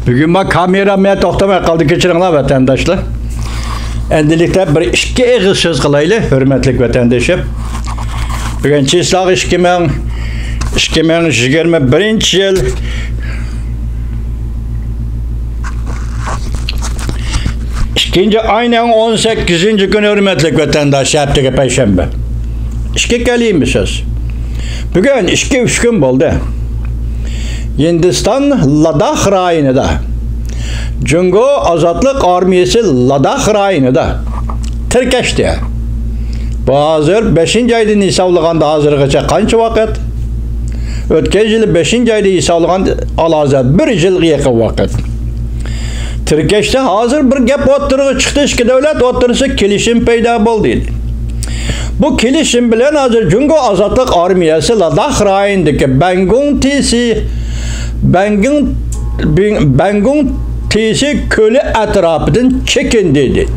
Bugün bak kameramaya toxtamay qaldı, keçiringlar vatandaşlar. Endilikdə bir iki ağız söz qılaylı, hörmətli vatandaşım. Bugün çislaq 2021 yıl ikinci ayının 18. günü hörmətli vatandaş, həftəki Pərşənbə. İki kelime söz. Bugün 2-3 gün oldu. Hindistan Ladakh rayonida Jungo Azadlık Armiyası Ladakh rayonida tirkashdi. Bu hazır 5. ayda hisoblaganda hazırgacha qancha vaqt? O'tgan yil 5. ayda hisoblaganda alazat 1 yilga yaqin vaqt. Tirkashda hazır bir gap o'tirig'i chiqdi, ikki davlat o'tirisi kelishim paydo bo'ldi. Bu kelishim bilan hazır Jungo Azadlık Armiyası Ladakh rayonidagi Bangung Tisi Kölü etrafından çekin dedi.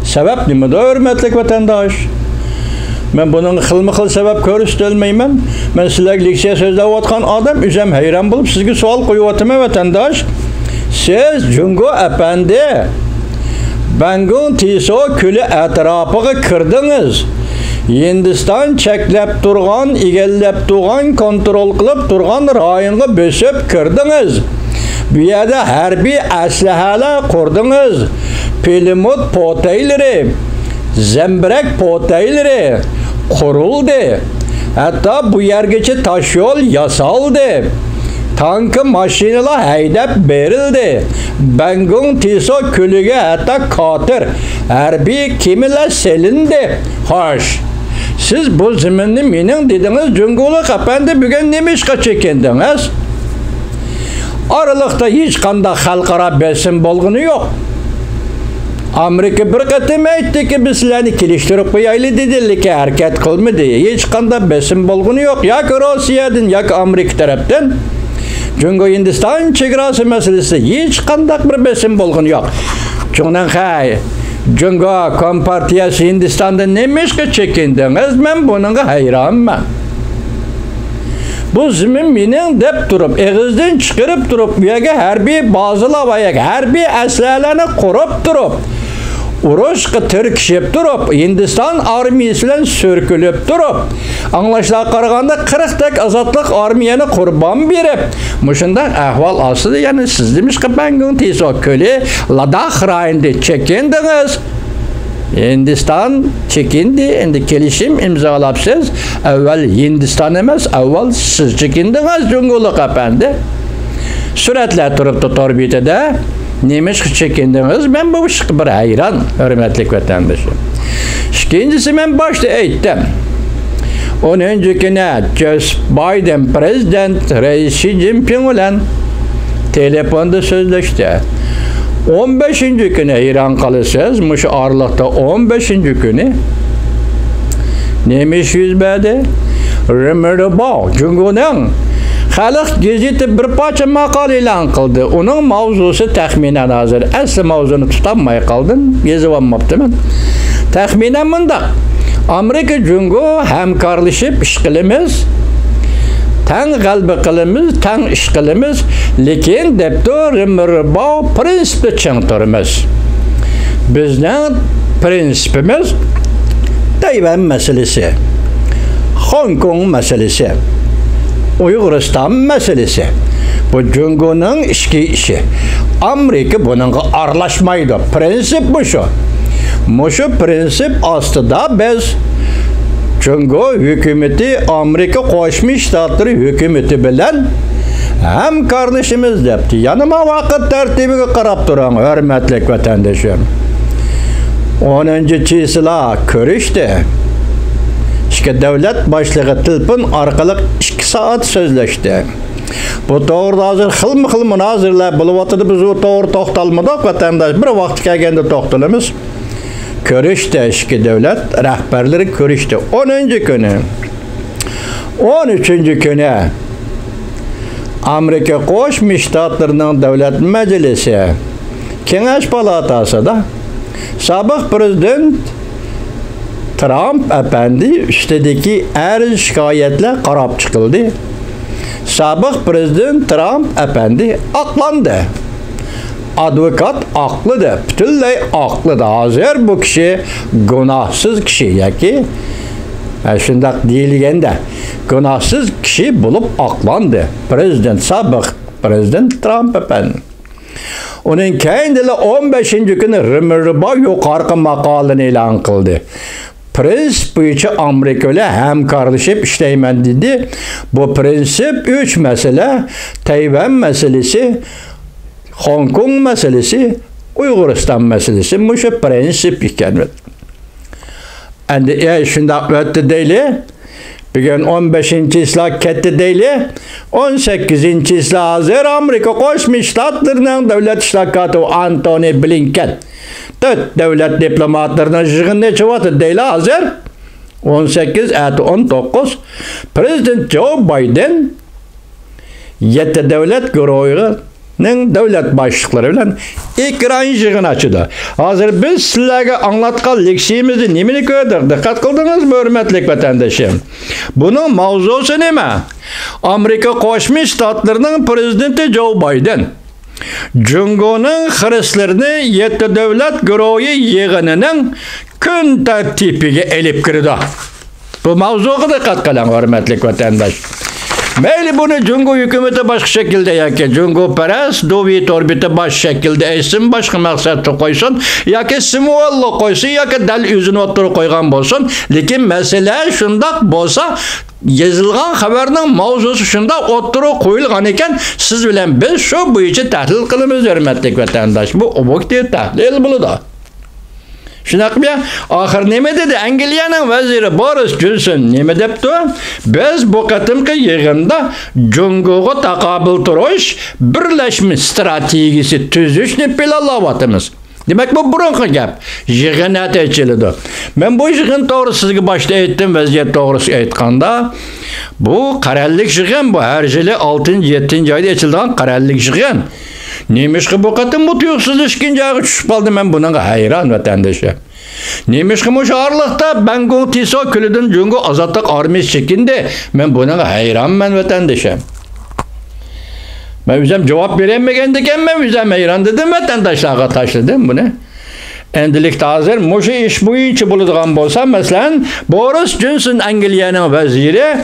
Sebep ne mi de hürmetlik vatandaş? Ben bunun xilma-xil sebep görüstülmeymen. Ben sizlerle leksiya sözde vatkan adam, üzem hayran bulup sizge sual koyuvatıma vatandaş. Siz Jungo Efendi Bangung Tisi Kölü etrafıga kirdiniz. Hindistan çeklep durgan, egellep durgan, kontrol kılıp durgan rayonga bösüp kirdiniz. Bu yerda harbiy aslahalar qurdingiz. Pilimot potayları, zembrek potayları quruldi. Hatta bu yergacha taş yol yasaldı. Tankı maşinalar haydab berildi. Bangung Tisi Kölüge hatta katir harbiy kemilar selindi. Hoş. Siz bu zimini mening dediniz Jungoluk Efendi bugün nemişqa çekindiniz? Aralıqda hiç qanday xalqaro besim bolg'ini yo'q. Amerika bir qatim aytdi ki biz sizlarni kelishtirib qo'yaylik dedi, lekin harakat qilmadi. Hech qanday besim bolg'ini yo'q. Yoki Rossiyadan yoki Amerika tarafdan Jungo Hindiston chegarasi masalasi hech qanday bir besim bolg'ini yo'q. Chundan hay Jungo Kompartiyasi Hindistonda nemişqa chekindingiz? Men bunga hayronman. Bu zimin mening deb turib, egizdan chiqarib turib, bu yerga harbiy bazalar va harbiy aslalarni qurib turib, urushga tirkishib turib, Hindiston armiyasi bilan so'rkilib turib, anglashlarga qaraganda 40 tak azadlik armiyani qurbon berib, mushunday ahvol ostida, ya'ni siz demişqa Bangung Tisi Kölü Ladakh rayonida chekindingiz. Hindistan çekindi, endi kelishim imzolabsiz. Avval Hindiston emas, avval siz chekindingiz Jungoluk Efendi. Suratlar turibdi torbitada. Nemiş chekindingiz? Men bu ishga bir hayron, hurmatli vatandoshim. İkincisi men boshda aytdim. 10 kuni Joe Biden prezident Reis Xi Jinping bilan telefonda so'zlashdi. 15. günü İran kalırsız, muş aralıkta 15. günü neymiş yüz berdi? Remirabao, Jungo'nun Xalq gazeti bir parça maqala e'lon qildi. Uning mavzusi taxminan hazır. Asli mavzuni tutamay qoldim, yozib olmabdiman. Taxminan bundaq. Amerika Jungo hamkorlashib ish qilamiz. Tang g'alba qilamiz, tang ish qilamiz, lekin debtor Remirabao prinsipda ching turamiz. Bizning prinsipimiz Tayvan masalasi, Hong Kong masalasi, Uyg'uriston masalasi. Bu Jungoning ichki ishi. Amerika buningga aralashmaydi. Prinsip bu shu. Mushu prinsip ostida biz Jungo hükümeti Amerika Qo'shma Shtatlari hükümeti bilan hamkorlashimiz debdi. Yanıma vaqt tartibiga qarab turing, hurmatli vatandoshim. 10 chisla ko'rishdi. İki davlat boshlig'i telefon orqali 2 soat so'zlashdi. Bu to'g'rida hozir xilma-xil munozirlar bo'lib o'tdi. Biz u to'g'ri to'xtalmadik vatandosh. Bir vaqt kelganda to'xtalamiz. Ko'rishdi, ikki davlat rahbarlari ko'rishdi. 10 kuni. 13 kuni Amerika Qo'shma Shtatlarining davlat majlisi Kengash palatasida sobiq prezident Trump efendi ustidagi arz shikoyatlar qarab chiqildi. Sobiq prezident Trump efendi aqlandi. advokat aklıdır. Bütünley aklıdır. Hazır bu kişi günahsız kişi yaki şundak deyilgende günahsız kişi bulup aklandı. Sabık Prezident Trump efendim. Onun kendili 15. günü Rımırba yukarı makalını ilan kıldı. Prens bu içi Amerikalı hemkarlaşıp işleymen dedi. Bu prensip 3 mesele, Tayvan meselesi, Hong Kong meselesi, Uyguristan meselesi. Bu şu prensip iken. Endi şunda öttü değil. Bugün 15. islah ketti değil. 18. islah hazır Amerika Koşmuş Ştatlarının devlet işlakatı Antony Blinken. 4 devlet diplomatlarının jığın neçe vatı değil hazır. 18, 19. Prezident Joe Biden 7 devlet güroğunun devlet başlıkları bilen ekran jığın açıdı. Hazır biz sizlerge anlatkan leksiyimizi nimini gördük. Dikkat kıldınız mı hürmetlik vatandaşım? Bunun mavzusu ne mi? Amerika Koşmuş Ştatlarının prezidenti Joe Biden. Cungo'nun Hristiyanlarını 7 devlet güroğu yığınının gün tertibiga elip kirdi. Bu mavzuga dikkat kılan hürmetlik vatandaş. Meyli bunu Cungo hükümeti başka şekilde yaki Cungo Peres, Dovi Torbiti baş şekilde eysin, başka maksatı koysun, yaki simvollu koysun, yaki del yüzünü oturup koygan bolsun. Lekin mesele şundak bolsa, yazılgan haberinin mavzusu şunda oturup koyulgan iken, siz bilen biz şu bu içi tahlil kılımız hürmetlik vatandaş. Bu objektif tahlil bunu da. Şunak bir ahir neme dedi? Angliyanın veziri Boris Johnson neme depti? Biz bu katımki yığında Cungo'ga taqabıl turuş birleşmiş stratejisi tüzüşni planlavatımız. Demek bu burunqi gap. Yığın ateçilidi. Ben bu yığın doğru sizge başta ettim vaziyet doğrusu aytqanda bu qarallik yığın bu her yili 6-7 ayda açılgan qarallik yığın. Neymiş ki bu katın mutuyorsunuz işkince ağı düşüp aldım ben buna hayran vatandaşa. Neymiş ki bu şarlıkta ben gung tiso külüdün Cungo azatlık armisi çekindi. Ben buna hayran ben vatandaşa. Ben üzem cevap veremmegendeken ben üzem hayran dedim vatandaşlığa taşladım bunu. Endilikte hazır muşu iş boyunca bulduğum bolsa mesela Boris Johnson Angliyanın veziri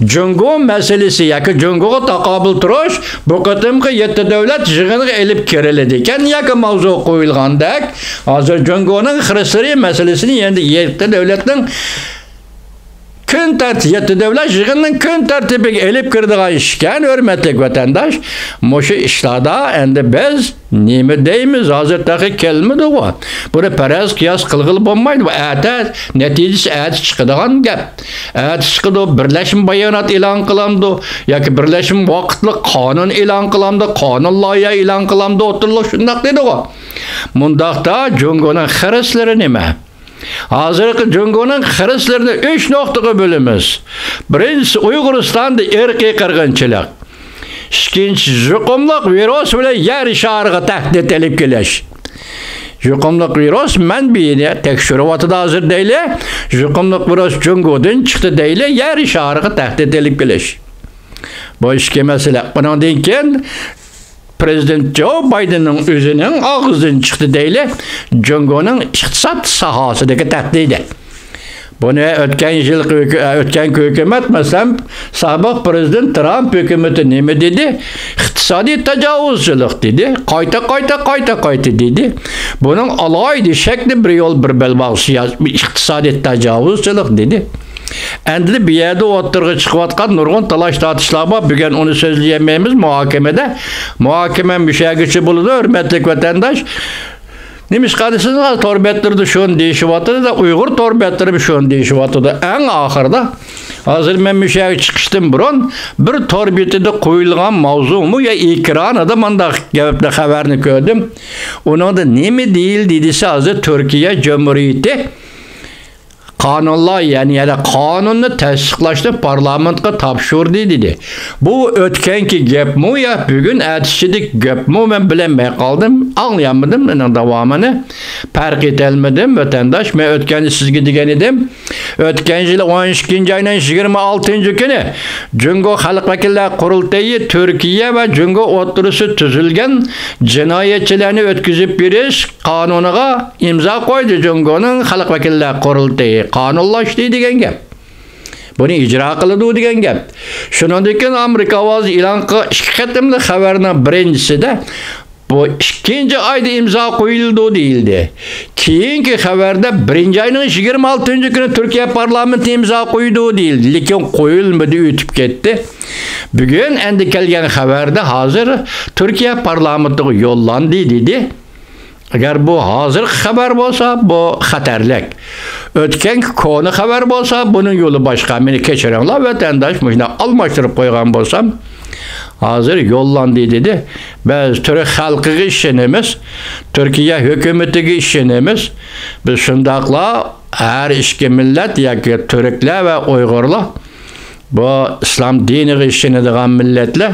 Cungo meselesi yaki Cungo'ga taqabıl turuş bu qatımqı 7 devlet yığını elip kerilediken yaki mavzu qoyulgandak hazır Cungo'nun Hristiyan meselesini yendi 7 devletin kun tertibi 7 devlet yığının kun tertibiga elip kirdigan işken hürmetlik vatandaş muşu işlarda endi biz nime deymiz hazır tağı kelmedi o. Bunu perez kıyas kılgıl bulmaydı. Bu neticesi çıkıdığan gap. Çıkıdı birleşim bayanat ilan kılamdı. Yaki birleşim vakitli kanun ilan kılamdı. Kanun layığa ilan kılamdı. Oturluk şundak dedi o. Mundakta Cungo'nun Hristiyanları nime? Hazırki Cungo'nun Hristiyanlarını 3 noktaga bölümüz. Birincisi Uyguristan'da erkek kırgınçılık. İkinci juqumluq virus bilan yer şarıga tahdid elip kelish. Juqumluq virus manbiyini tekshiruvatida hazır deyli. Juqumluq virus Cungo'dan chiqdi deyli, yer şarıga tahdid elip kelish. Bu ishki mesele. Bundan keyin Prezident Joe Biden'ın özünün ağzından çıktı deyli. Cungo'nun iqtisad sahasidagi tahdidi. Bunu ötken hükümet mesela sabah Prezident Trump hükümeti neme dedi? İktisadi tecavüzcülük dedi. Kayta dedi. Bunun alaydı şekli bir yol bir belbağ iktisadi tecavüzcülük dedi. Endi bir yerde oturga çıkıvatkan nurgun talaş tartışlama bugün onu sözleyemeyimiz muhakemede. Muhakeme müşahigisi buludu hürmetlik vatandaş. Nemiş kadısınız torbetleri şun deyişivatıdı da Uygur torbetleri şun deyişivatıdı. En ahırda hazır ben müşahir çıkıştım burun bir torbeti de koyulgan mavzumu ya ikranı da manda gebepte haberini gördüm. Onun da ne mi değil dedisi hazır Türkiye Cumhuriyeti qonunlar, ya'ni qonunni tasdiqlashni parlamentga topshirdi dedi. Bu o'tganki gapmi ya bugun aytishidik gapmi men bilmay qoldim, anglayolmadim uning davomini, farq etolmadim vatandosh. Men o'tgan sizga degan edim, o'tgan yil 12-oyning 26-kuni Jungo Xalq vakillar qurultayi Turkiya va Jungo o'rtasida tuzilgan jinoyatchilarni o'tkazib berish qonuniga imzo qo'ydi Jungoning Xalq vakillar qurultayi. Qonunlashdi degan gap. Buni ijro qiladi degan gap. Shundan keyin Amerika ovozi e'lon qilgan ikki qatimli xabarning birinchisida bu 2-oyda imzo qo'yildi deyildi. Keyingi xabarda 1-oyning 26-kuni Turkiya parlamenti imzo qo'ydi deyildi. Lekin qo'yilmadi, o'tib ketdi. Bugun endi kelgan xabarda hozir Turkiya parlamentiga yo'llandi dedi. Agar bu hozir xabar bo'lsa, bu xatarlik. O'tgan koni xabar bo'lsa, buning yo'li boshqa. Meni kechiringlar, vatandosh, shuni almashtirib qo'ygan bo'lsam, hozir yo'llandi dedi. Biz Türk xalqiga ishonamiz, Turkiya hukumatiga ishonamiz. Biz shundaqla har ikki millat yoki turklar va uyg'urlar bu islom diniga ishonadigan millatlar,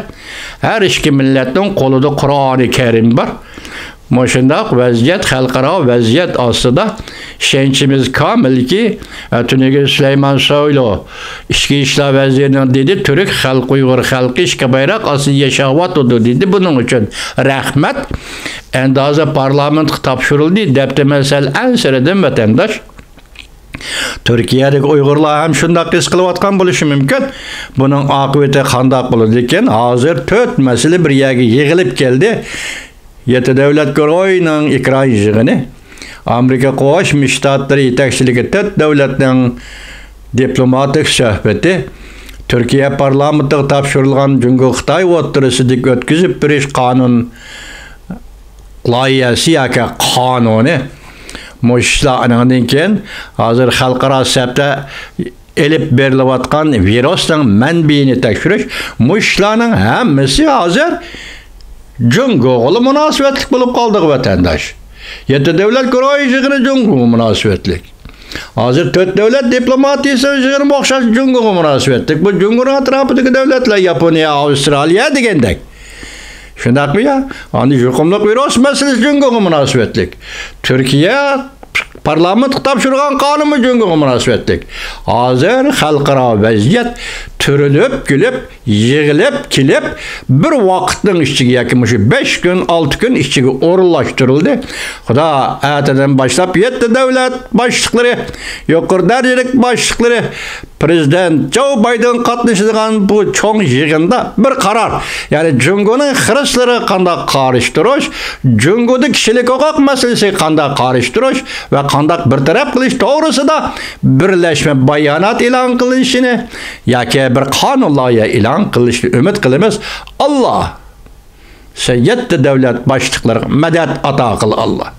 har ikki millatning qo'lida Qur'oni Karim bor. Moşundaq vaziyat, xalqaro vaziyat ostida ishonchimiz komilki, Tuniga Süleyman Soylu ichki ishlar vazirining dedi, Türk xalq, Uyg'ur xalqi ishga bayroq ostida yashayotdi dedi. Buning uchun rahmat. Endi hozir parlamentga topshirildi deb masal ansiradim vatandosh. Turkiyadagi Uyg'urlar ham shunday his qilayotgan bo'lishi mumkin. Buning oqibati qanday bo'ladi ekan? Hozir 4 masala bir yerga yig'ilib keldi. Yeti davlat guruhining ekran yig'ini Amerika Qo'shma Shtatlari yetakchiligi 4 davlatning diplomatik suhbati Turkiya parlamentiga topshirilgan Jungo Xitoy o'rtasidagi o'tkazib berish qonun loyihasi yoki qonuni mushlardan keyin hozir xalqaro safda elib berilayotgan virusning manbaini tekshirish mushlarning hammasi hozir Jungo'ga munosabatlik bo'lib qoldi vatandosh. 7 davlat guruhi yig'ini Jungo'ga munosabatlik. Hozir 4 davlat diplomatiyasi yig'ini o'xshash Jungo'ga munosabatlik. Bu Jungo'ning atrofidagi davlatlar Yaponiya, Avstraliya degandek. Shundaqmi ya? Ani yuqumli virus masalasi Jungo'ga munosabatlik. Turkiya parlament topshirgan qonunmi Jungo'ga munosabatlik. Hozir xalqaro vaziyat turilib, kulib, yig'ilib, kelib bir vaqtning ichiga yoki shu 5 kun, 6 kun ichiga o'rinlashtirildi. Xudo atadan boshlab 7 davlat boshliqlari, yuqori darajalik boshliqlari Prezident Joe Biden qatnashadigan bu cho'ng yig'inda bir qaror, ya'ni Jungo'ning xirislari qanday qarashtirish, Jungo'da kishilik huquq masalasi qanday qarashtirish va qanday bir taraf qilish to'g'risida birlashma bayonot e'lon qilinishini yoki bir qonun loyiha e'lon qilishni umid qilamiz. Alloh 7 davlat boshliqlariga madad ato qil Allah.